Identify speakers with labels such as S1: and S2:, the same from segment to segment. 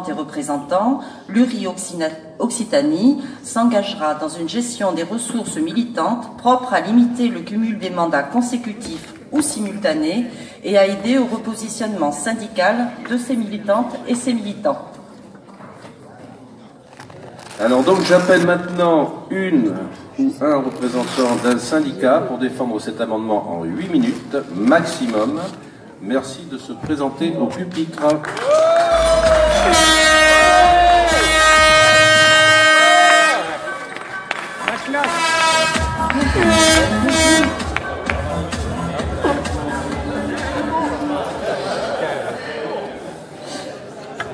S1: et représentants, l'URI Occitanie s'engagera dans une gestion des ressources militantes propre à limiter le cumul des mandats consécutifs ou simultanés et à aider au repositionnement syndical de ces militantes et ces militants.
S2: Alors donc j'appelle maintenant une ou un représentant d'un syndicat pour défendre cet amendement en 8 minutes maximum. Merci de se présenter au pupitre.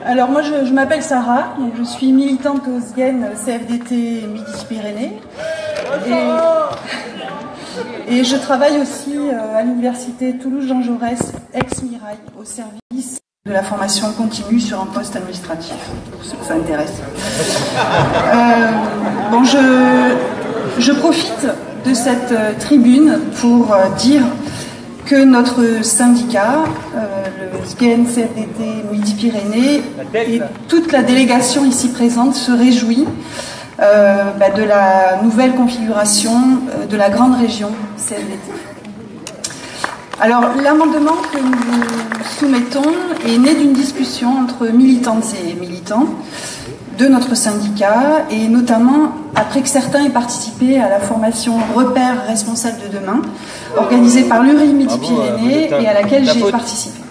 S3: Alors moi je m'appelle Sarah, donc je suis militante au SGEN CFDT Midi-Pyrénées et je travaille aussi à l'université Toulouse-Jean Jaurès ex-Mirail au service de la formation continue sur un poste administratif, pour ceux que ça intéresse. Bon, je profite de cette tribune pour dire que notre syndicat, le SGEN CFDT Midi-Pyrénées, et toute la délégation ici présente se réjouit de la nouvelle configuration de la grande région CFDT. Alors, l'amendement que nous soumettons est né d'une discussion entre militantes et militants de notre syndicat, et notamment après que certains aient participé à la formation Repères responsables de demain, organisée par l'URI Midi-Pyrénées et à laquelle j'ai participé.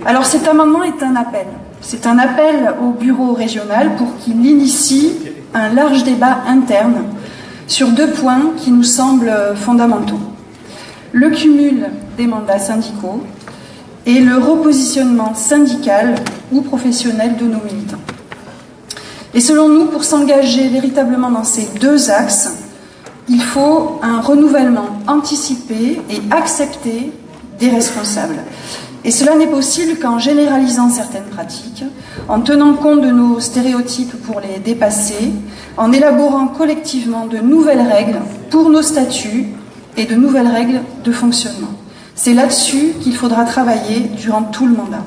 S3: Alors cet amendement est un appel. C'est un appel au bureau régional pour qu'il initie un large débat interne sur 2 points qui nous semblent fondamentaux. Le cumul des mandats syndicaux et le repositionnement syndical ou professionnel de nos militants. Et selon nous, pour s'engager véritablement dans ces 2 axes, il faut un renouvellement anticipé et accepté des responsables. Et cela n'est possible qu'en généralisant certaines pratiques, en tenant compte de nos stéréotypes pour les dépasser, en élaborant collectivement de nouvelles règles pour nos statuts et de nouvelles règles de fonctionnement. C'est là-dessus qu'il faudra travailler durant tout le mandat.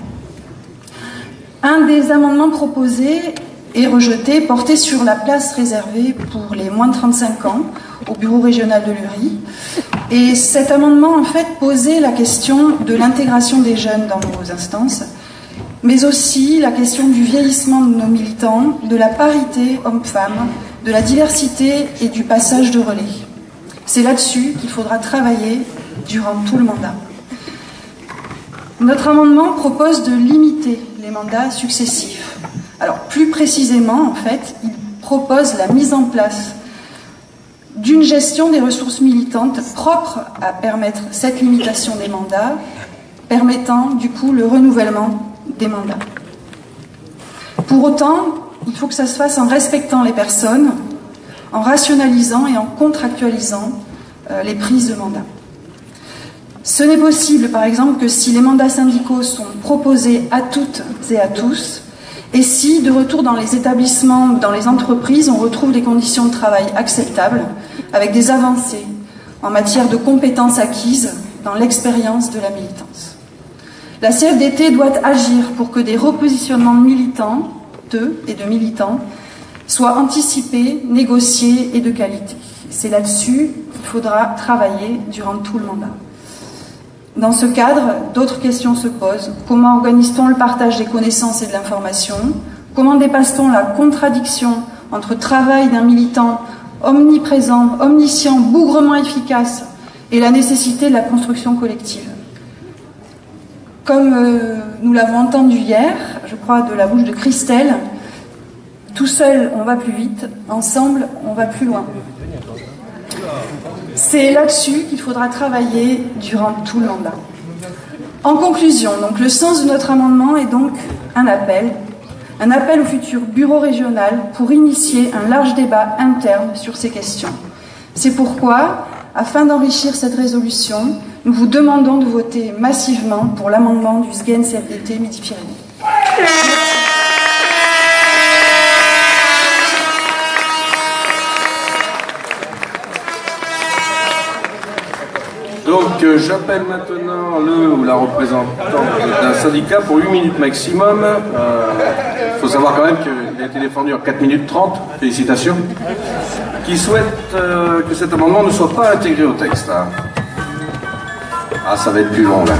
S3: Un des amendements proposés et rejeté portait sur la place réservée pour les moins de 35 ans au bureau régional de l'URI. Et cet amendement, en fait, posait la question de l'intégration des jeunes dans nos instances, mais aussi la question du vieillissement de nos militants, de la parité homme-femme, de la diversité et du passage de relais. C'est là-dessus qu'il faudra travailler durant tout le mandat. Notre amendement propose de limiter les mandats successifs. Alors, plus précisément, en fait, il propose la mise en place d'une gestion des ressources militantes propre à permettre cette limitation des mandats, permettant du coup le renouvellement des mandats. Pour autant, il faut que ça se fasse en respectant les personnes, en rationalisant et en contractualisant les prises de mandat. Ce n'est possible, par exemple, que si les mandats syndicaux sont proposés à toutes et à tous, et si, de retour dans les établissements, dans les entreprises, on retrouve des conditions de travail acceptables, avec des avancées en matière de compétences acquises dans l'expérience de la militance. La CFDT doit agir pour que des repositionnements militantes et de militants soient anticipés, négociés et de qualité. C'est là-dessus qu'il faudra travailler durant tout le mandat. Dans ce cadre, d'autres questions se posent. Comment organise-t-on le partage des connaissances et de l'information? Comment dépasse-t-on la contradiction entre travail d'un militant omniprésent, omniscient, bougrement efficace et la nécessité de la construction collective? Comme nous l'avons entendu hier, je crois de la bouche de Christelle, tout seul on va plus vite, ensemble on va plus loin. C'est là-dessus qu'il faudra travailler durant tout le mandat. En conclusion, donc, le sens de notre amendement est donc un appel au futur bureau régional pour initier un large débat interne sur ces questions. C'est pourquoi, afin d'enrichir cette résolution, nous vous demandons de voter massivement pour l'amendement du SGEN CFDT Midi-Pyrénées.
S2: Donc j'appelle maintenant maintenant le ou la représentante d'un syndicat pour 8 minutes maximum. Il faut savoir quand même qu'il a été défendu en 4 minutes 30, félicitations, qui souhaite que cet amendement ne soit pas intégré au texte. Hein. Ah, ça va être plus long là.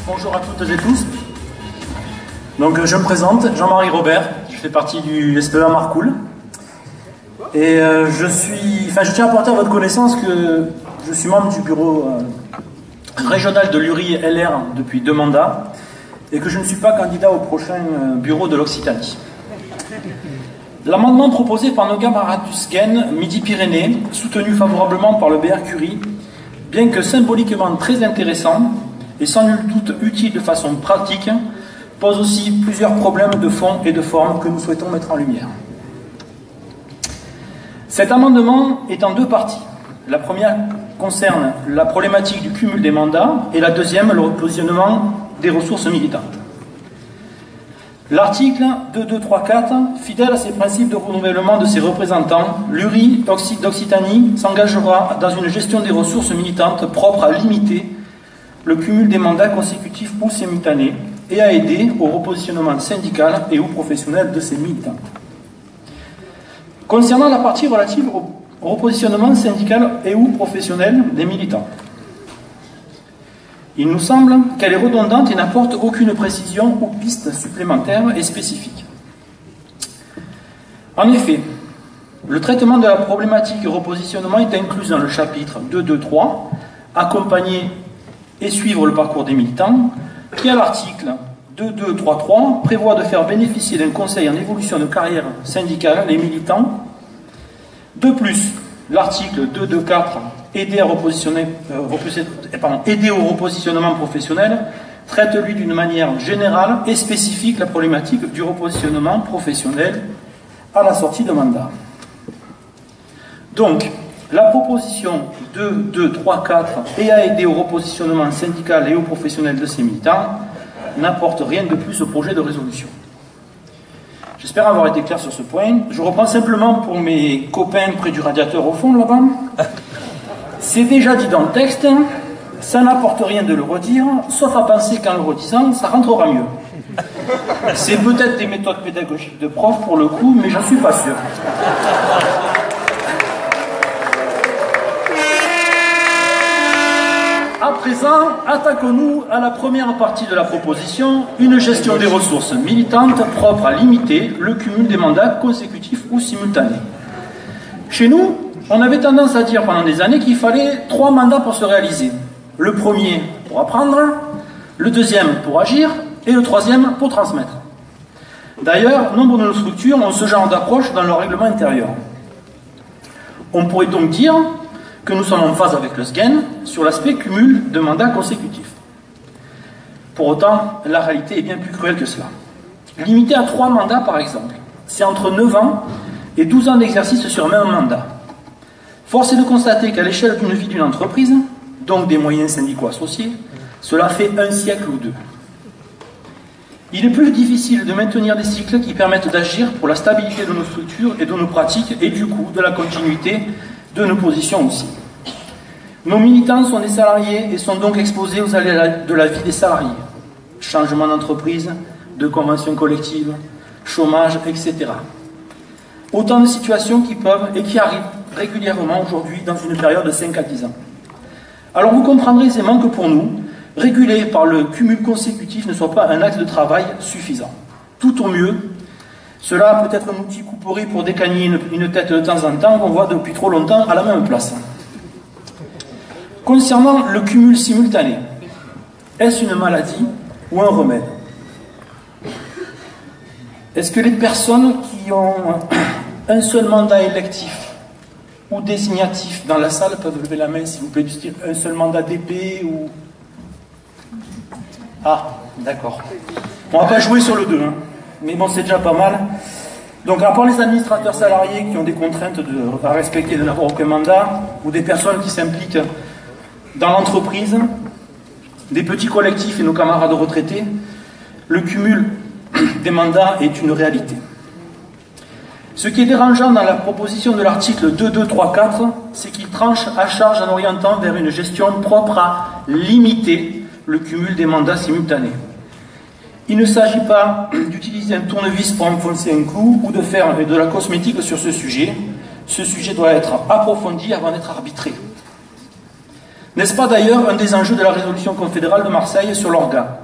S4: Bonjour à toutes et tous. Donc je me présente, Jean-Marie Robert, je fais partie du SPA Marcoul. Et je tiens à porter à votre connaissance que je suis membre du bureau régional de l'URI LR depuis 2 mandats et que je ne suis pas candidat au prochain bureau de l'Occitanie. L'amendement proposé par nos camarades du SGEN Midi-Pyrénées, soutenu favorablement par le BRQRI, bien que symboliquement très intéressant et sans nul doute utile de façon pratique, pose aussi plusieurs problèmes de fond et de forme que nous souhaitons mettre en lumière. Cet amendement est en 2 parties. La première concerne la problématique du cumul des mandats et la deuxième, le repositionnement des ressources militantes. L'article 2234, fidèle à ses principes de renouvellement de ses représentants, l'URI d'Occitanie s'engagera dans une gestion des ressources militantes propre à limiter le cumul des mandats consécutifs ou simultanés et à aider au repositionnement syndical et ou professionnel de ces militants. Concernant la partie relative au repositionnement syndical et ou professionnel des militants, il nous semble qu'elle est redondante et n'apporte aucune précision ou piste supplémentaire et spécifique. En effet, le traitement de la problématique repositionnement est inclus dans le chapitre 2.2.3, accompagner et suivre le parcours des militants, qui à l'article 2.2.3.3 prévoit de faire bénéficier d'un conseil en évolution de carrière syndicale les militants. De plus, l'article 2.2.4 aider au repositionnement professionnel traite lui d'une manière générale et spécifique la problématique du repositionnement professionnel à la sortie de mandat. Donc, la proposition 2.2.3.4 et à aider au repositionnement syndical et au professionnel de ces militants n'apporte rien de plus au projet de résolution. J'espère avoir été clair sur ce point. Je reprends simplement pour mes copains près du radiateur au fond là-bas. C'est déjà dit dans le texte, ça n'apporte rien de le redire, sauf à penser qu'en le redisant, ça rentrera mieux. C'est peut-être des méthodes pédagogiques de prof pour le coup, mais j'en suis pas sûr. À présent, attaquons-nous à la première partie de la proposition, une gestion des ressources militantes propre à limiter le cumul des mandats consécutifs ou simultanés. Chez nous, on avait tendance à dire pendant des années qu'il fallait 3 mandats pour se réaliser. Le premier pour apprendre, le deuxième pour agir et le troisième pour transmettre. D'ailleurs, nombre de nos structures ont ce genre d'approche dans leur règlement intérieur. On pourrait donc dire que nous sommes en phase avec le SGEN sur l'aspect cumul de mandats consécutifs. Pour autant, la réalité est bien plus cruelle que cela. Limité à 3 mandats, par exemple, c'est entre 9 ans et 12 ans d'exercice sur un même mandat. Force est de constater qu'à l'échelle d'une vie d'une entreprise, donc des moyens syndicaux associés, cela fait 1 siècle ou 2. Il est plus difficile de maintenir des cycles qui permettent d'agir pour la stabilité de nos structures et de nos pratiques et du coup de la continuité de nos positions aussi. Nos militants sont des salariés et sont donc exposés aux aléas de la vie des salariés. Changement d'entreprise, de convention collective, chômage, etc. Autant de situations qui peuvent et qui arrivent régulièrement aujourd'hui dans une période de 5 à 10 ans. Alors vous comprendrez aisément que pour nous, réguler par le cumul consécutif ne soit pas un axe de travail suffisant. Tout au mieux, cela peut être un outil couperé pour décagner une tête de temps en temps qu'on voit depuis trop longtemps à la même place. Concernant le cumul simultané, est-ce une maladie ou un remède? Est-ce que les personnes qui ont un seul mandat électif ou désignatif dans la salle peuvent lever la main, s'il vous plaît, dire un seul mandat d'épée ou... Ah, d'accord. On ne va pas jouer sur le 2, hein. Mais bon, c'est déjà pas mal. Donc, à part les administrateurs salariés qui ont des contraintes à respecter de n'avoir aucun mandat, ou des personnes qui s'impliquent dans l'entreprise, des petits collectifs et nos camarades retraités, le cumul des mandats est une réalité. Ce qui est dérangeant dans la proposition de l'article 2234, c'est qu'il tranche à charge en orientant vers une gestion propre à limiter le cumul des mandats simultanés. Il ne s'agit pas d'utiliser un tournevis pour enfoncer un clou ou de faire de la cosmétique sur ce sujet. Ce sujet doit être approfondi avant d'être arbitré. N'est-ce pas d'ailleurs un des enjeux de la résolution confédérale de Marseille sur l'orga?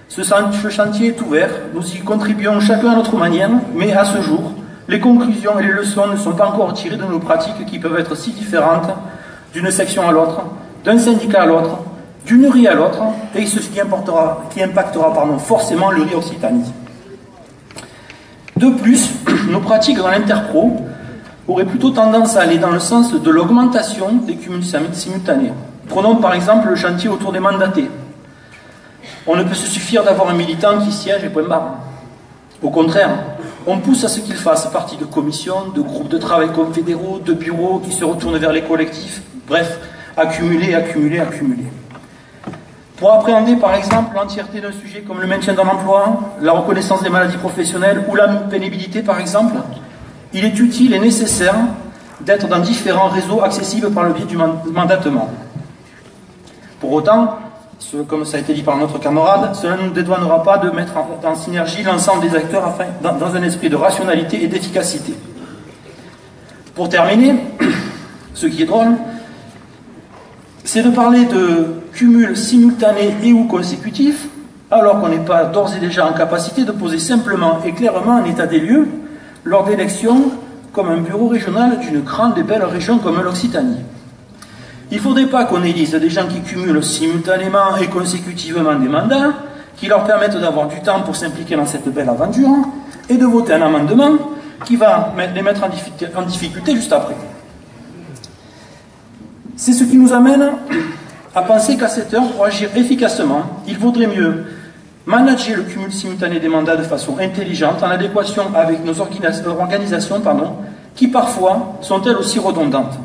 S4: Ce chantier est ouvert, nous y contribuons chacun à notre manière, mais à ce jour, les conclusions et les leçons ne sont pas encore tirées de nos pratiques qui peuvent être si différentes d'une section à l'autre, d'un syndicat à l'autre, d'une URI à l'autre, et ce qui impactera forcément l'URI Occitanie. De plus, nos pratiques dans l'interpro auraient plutôt tendance à aller dans le sens de l'augmentation des cumuls simultanés. Prenons par exemple le chantier autour des mandatés. On ne peut se suffire d'avoir un militant qui siège et point barre. Au contraire, on pousse à ce qu'il fasse partie de commissions, de groupes de travail confédéraux, de bureaux qui se retournent vers les collectifs, bref, accumuler. Pour appréhender par exemple l'entièreté d'un sujet comme le maintien dans l'emploi, la reconnaissance des maladies professionnelles ou la pénibilité par exemple, il est utile et nécessaire d'être dans différents réseaux accessibles par le biais du mandatement. Pour autant, comme ça a été dit par notre camarade, cela ne nous dédouanera pas de mettre en synergie l'ensemble des acteurs dans un esprit de rationalité et d'efficacité. Pour terminer, ce qui est drôle, c'est de parler de cumul simultané et ou consécutif, alors qu'on n'est pas d'ores et déjà en capacité de poser simplement et clairement un état des lieux lors d'élections comme un bureau régional d'une grande et belle région comme l'Occitanie. Il ne faudrait pas qu'on élise des gens qui cumulent simultanément et consécutivement des mandats, qui leur permettent d'avoir du temps pour s'impliquer dans cette belle aventure, et de voter un amendement qui va les mettre en difficulté juste après. C'est ce qui nous amène à penser qu'à cette heure, pour agir efficacement, il vaudrait mieux manager le cumul simultané des mandats de façon intelligente, en adéquation avec nos organisations, qui parfois sont elles aussi redondantes,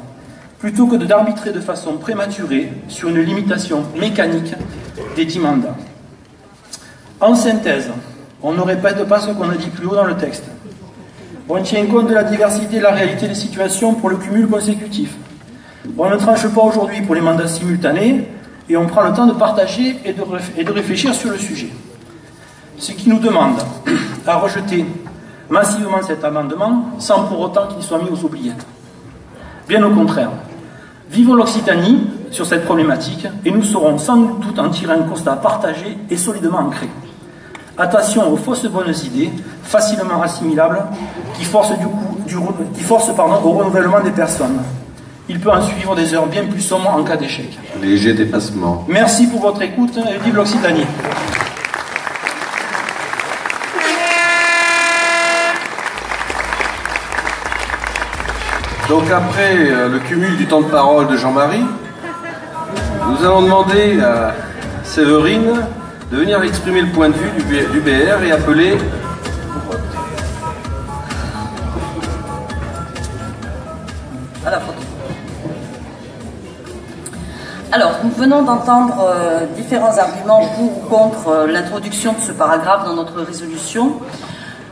S4: plutôt que d'arbitrer de façon prématurée sur une limitation mécanique des 10 mandats. En synthèse, on ne répète pas ce qu'on a dit plus haut dans le texte. On tient compte de la diversité et de la réalité des situations pour le cumul consécutif. On ne tranche pas aujourd'hui pour les mandats simultanés et on prend le temps de partager et de réfléchir sur le sujet. Ce qui nous demande à rejeter massivement cet amendement sans pour autant qu'il soit mis aux oubliettes. Bien au contraire, vivons l'Occitanie sur cette problématique et nous saurons sans doute en tirer un constat partagé et solidement ancré. Attention aux fausses bonnes idées, facilement assimilables, qui forcent au renouvellement des personnes. Il peut en suivre des heures bien plus sombres en cas d'échec.
S2: Léger dépassement.
S4: Merci pour votre écoute et vive l'Occitanie.
S2: Donc après le cumul du temps de parole de Jean-Marie, nous allons demander à Séverine de venir exprimer le point de vue du BR et appeler au vote.
S1: À la photo. Alors, nous venons d'entendre différents arguments pour ou contre l'introduction de ce paragraphe dans notre résolution.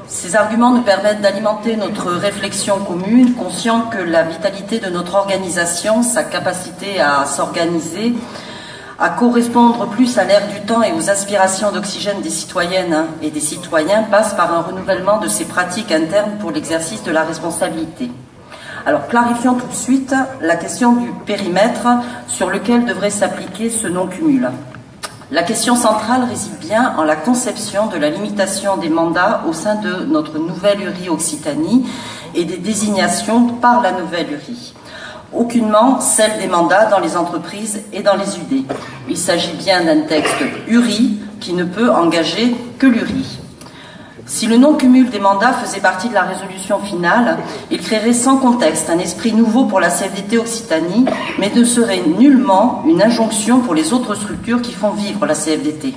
S1: Ces arguments nous permettent d'alimenter notre réflexion commune, conscient que la vitalité de notre organisation, sa capacité à s'organiser, à correspondre plus à l'ère du temps et aux aspirations d'oxygène des citoyennes et des citoyens passe par un renouvellement de ses pratiques internes pour l'exercice de la responsabilité. Alors, clarifions tout de suite la question du périmètre sur lequel devrait s'appliquer ce non-cumul. La question centrale réside bien en la conception de la limitation des mandats au sein de notre nouvelle URI Occitanie et des désignations par la nouvelle URI. Aucunement celle des mandats dans les entreprises et dans les UD. Il s'agit bien d'un texte URI qui ne peut engager que l'URI. Si le non-cumul des mandats faisait partie de la résolution finale, il créerait sans contexte un esprit nouveau pour la CFDT Occitanie, mais ne serait nullement une injonction pour les autres structures qui font vivre la CFDT.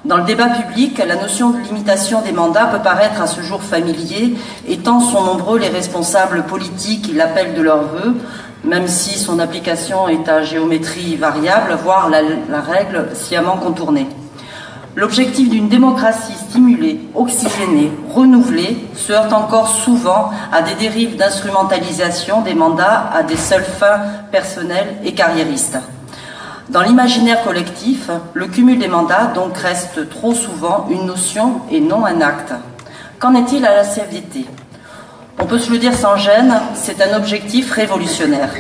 S1: Dans le débat public, la notion de limitation des mandats peut paraître à ce jour familier, et tant sont nombreux les responsables politiques qui l'appellent de leur vœu, même si son application est à géométrie variable, voire la règle sciemment contournée. L'objectif d'une démocratie stimulée, oxygénée, renouvelée se heurte encore souvent à des dérives d'instrumentalisation des mandats à des seules fins personnelles et carriéristes. Dans l'imaginaire collectif, le cumul des mandats donc reste trop souvent une notion et non un acte. Qu'en est-il à la CFDT ? On peut se le dire sans gêne, c'est un objectif révolutionnaire.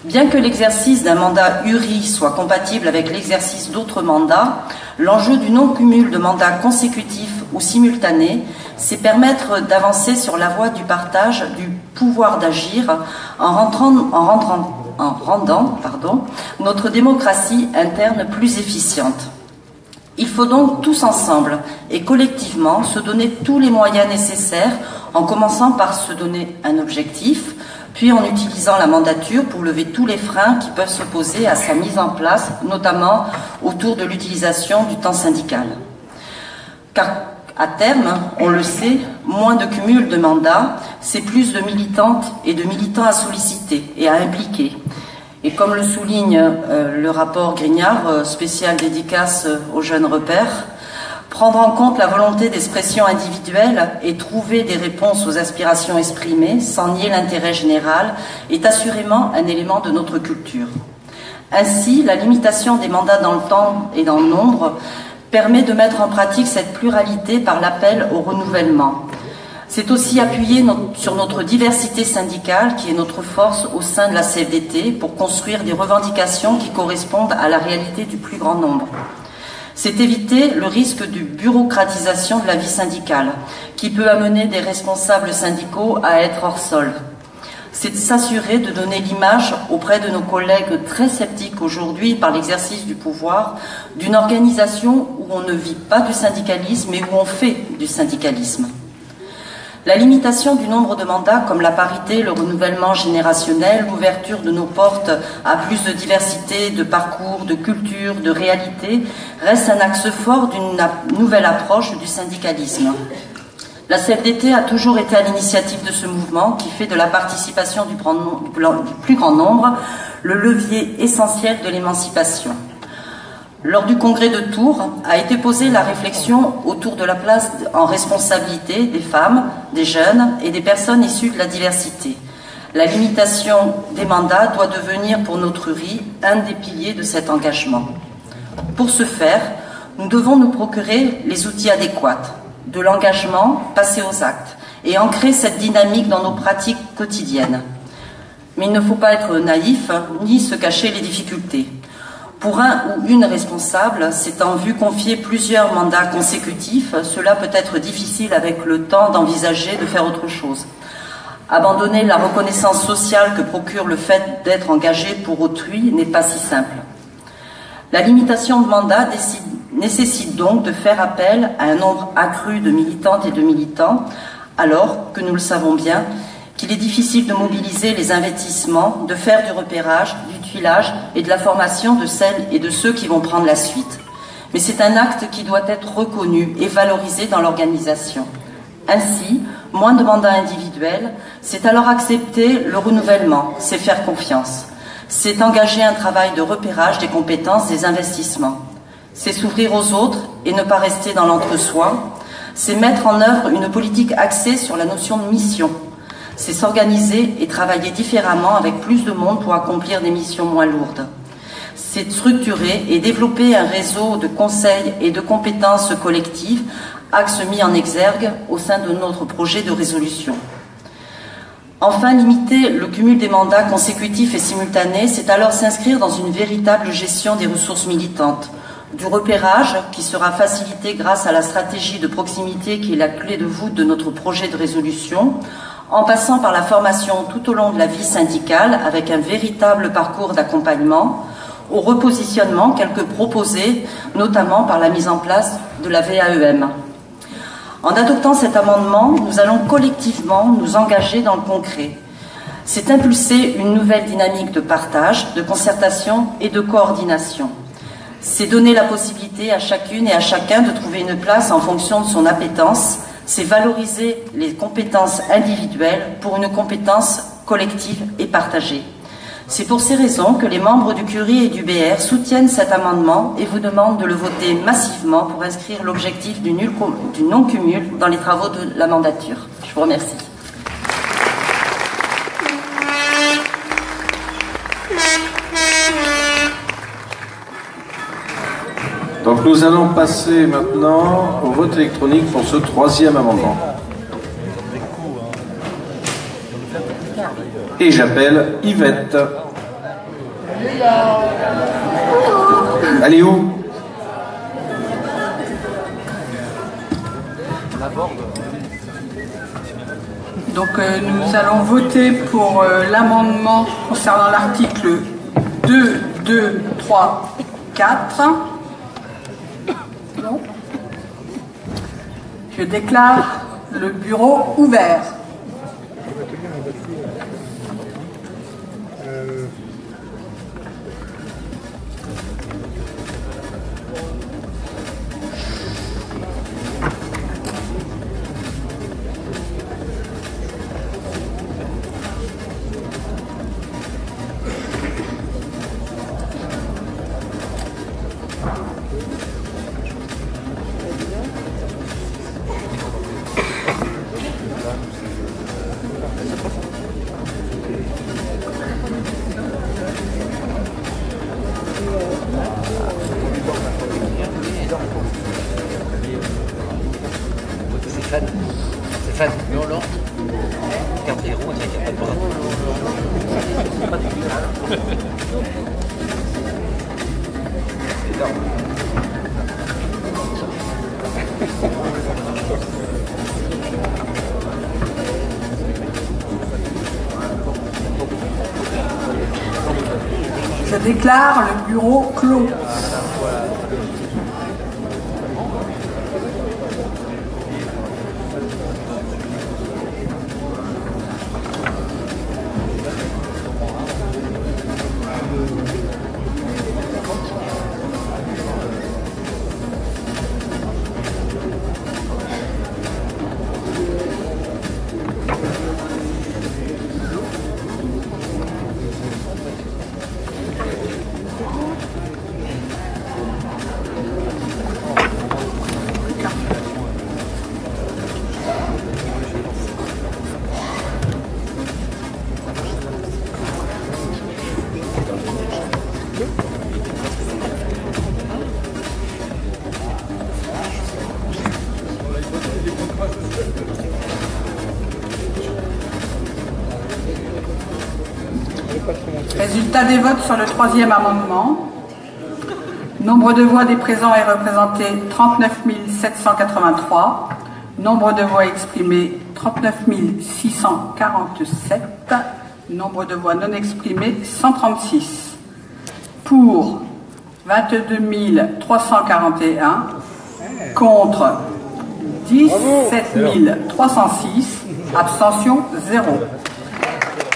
S1: Bien que l'exercice d'un mandat URI soit compatible avec l'exercice d'autres mandats, l'enjeu du non-cumul de mandats consécutifs ou simultanés, c'est permettre d'avancer sur la voie du partage du pouvoir d'agir en rendant notre démocratie interne plus efficiente. Il faut donc tous ensemble et collectivement se donner tous les moyens nécessaires, en commençant par se donner un objectif, puis en utilisant la mandature pour lever tous les freins qui peuvent s'opposer à sa mise en place, notamment autour de l'utilisation du temps syndical. Car à terme, on le sait, moins de cumul de mandats, c'est plus de militantes et de militants à solliciter et à impliquer. Et comme le souligne le rapport Grignard, spécial dédicace aux jeunes repères, prendre en compte la volonté d'expression individuelle et trouver des réponses aux aspirations exprimées, sans nier l'intérêt général, est assurément un élément de notre culture. Ainsi, la limitation des mandats dans le temps et dans le nombre permet de mettre en pratique cette pluralité par l'appel au renouvellement. C'est aussi appuyer sur notre diversité syndicale qui est notre force au sein de la CFDT pour construire des revendications qui correspondent à la réalité du plus grand nombre. C'est éviter le risque de bureaucratisation de la vie syndicale qui peut amener des responsables syndicaux à être hors sol. C'est s'assurer de donner l'image auprès de nos collègues très sceptiques aujourd'hui par l'exercice du pouvoir d'une organisation où on ne vit pas du syndicalisme mais où on fait du syndicalisme. La limitation du nombre de mandats comme la parité, le renouvellement générationnel, l'ouverture de nos portes à plus de diversité, de parcours, de culture, de réalité, reste un axe fort d'une nouvelle approche du syndicalisme. La CFDT a toujours été à l'initiative de ce mouvement qui fait de la participation du plus grand nombre le levier essentiel de l'émancipation. Lors du congrès de Tours a été posée la réflexion autour de la place en responsabilité des femmes, des jeunes et des personnes issues de la diversité. La limitation des mandats doit devenir pour notre URI un des piliers de cet engagement. Pour ce faire, nous devons nous procurer les outils adéquats, de l'engagement passer aux actes et ancrer cette dynamique dans nos pratiques quotidiennes. Mais il ne faut pas être naïf ni se cacher les difficultés. Pour un ou une responsable s'étant vu confier plusieurs mandats consécutifs, cela peut être difficile avec le temps d'envisager de faire autre chose. Abandonner la reconnaissance sociale que procure le fait d'être engagé pour autrui n'est pas si simple. La limitation de mandats nécessite donc de faire appel à un nombre accru de militantes et de militants, alors que nous le savons bien, qu'il est difficile de mobiliser les investissements, de faire du repérage, du tuilage et de la formation de celles et de ceux qui vont prendre la suite. Mais c'est un acte qui doit être reconnu et valorisé dans l'organisation. Ainsi, moins de mandats individuels, c'est alors accepter le renouvellement, c'est faire confiance. C'est engager un travail de repérage des compétences, des investissements. C'est s'ouvrir aux autres et ne pas rester dans l'entre-soi. C'est mettre en œuvre une politique axée sur la notion de mission. C'est s'organiser et travailler différemment avec plus de monde pour accomplir des missions moins lourdes. C'est structurer et développer un réseau de conseils et de compétences collectives, axe mis en exergue au sein de notre projet de résolution. Enfin, limiter le cumul des mandats consécutifs et simultanés, c'est alors s'inscrire dans une véritable gestion des ressources militantes, du repérage qui sera facilité grâce à la stratégie de proximité qui est la clé de voûte de notre projet de résolution, en passant par la formation tout au long de la vie syndicale avec un véritable parcours d'accompagnement, au repositionnement tel que proposé, notamment par la mise en place de la VAEM. En adoptant cet amendement, nous allons collectivement nous engager dans le concret. C'est impulser une nouvelle dynamique de partage, de concertation et de coordination. C'est donner la possibilité à chacune et à chacun de trouver une place en fonction de son appétence. C'est valoriser les compétences individuelles pour une compétence collective et partagée. C'est pour ces raisons que les membres du Curie et du BR soutiennent cet amendement et vous demandent de le voter massivement pour inscrire l'objectif du non-cumul dans les travaux de la mandature. Je vous remercie.
S2: Donc nous allons passer maintenant au vote électronique pour ce troisième amendement. Et j'appelle Yvette. Elle est où?
S5: Donc nous allons voter pour l'amendement concernant l'article 2, 2, 3, 4. Non. Je déclare le bureau ouvert.
S6: Stéphane, non, non. Carte héros, on dirait qu'il n'y a pas de bras.
S5: Je déclare le bureau clos. Résultat des votes sur le troisième amendement. Nombre de voix des présents et représentés 39 783. Nombre de voix exprimées 39 647. Nombre de voix non exprimées 136. Pour 22 341. Contre 17 306. Abstention 0.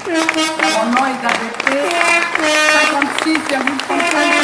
S5: L'amendement est adopté. 56,35%.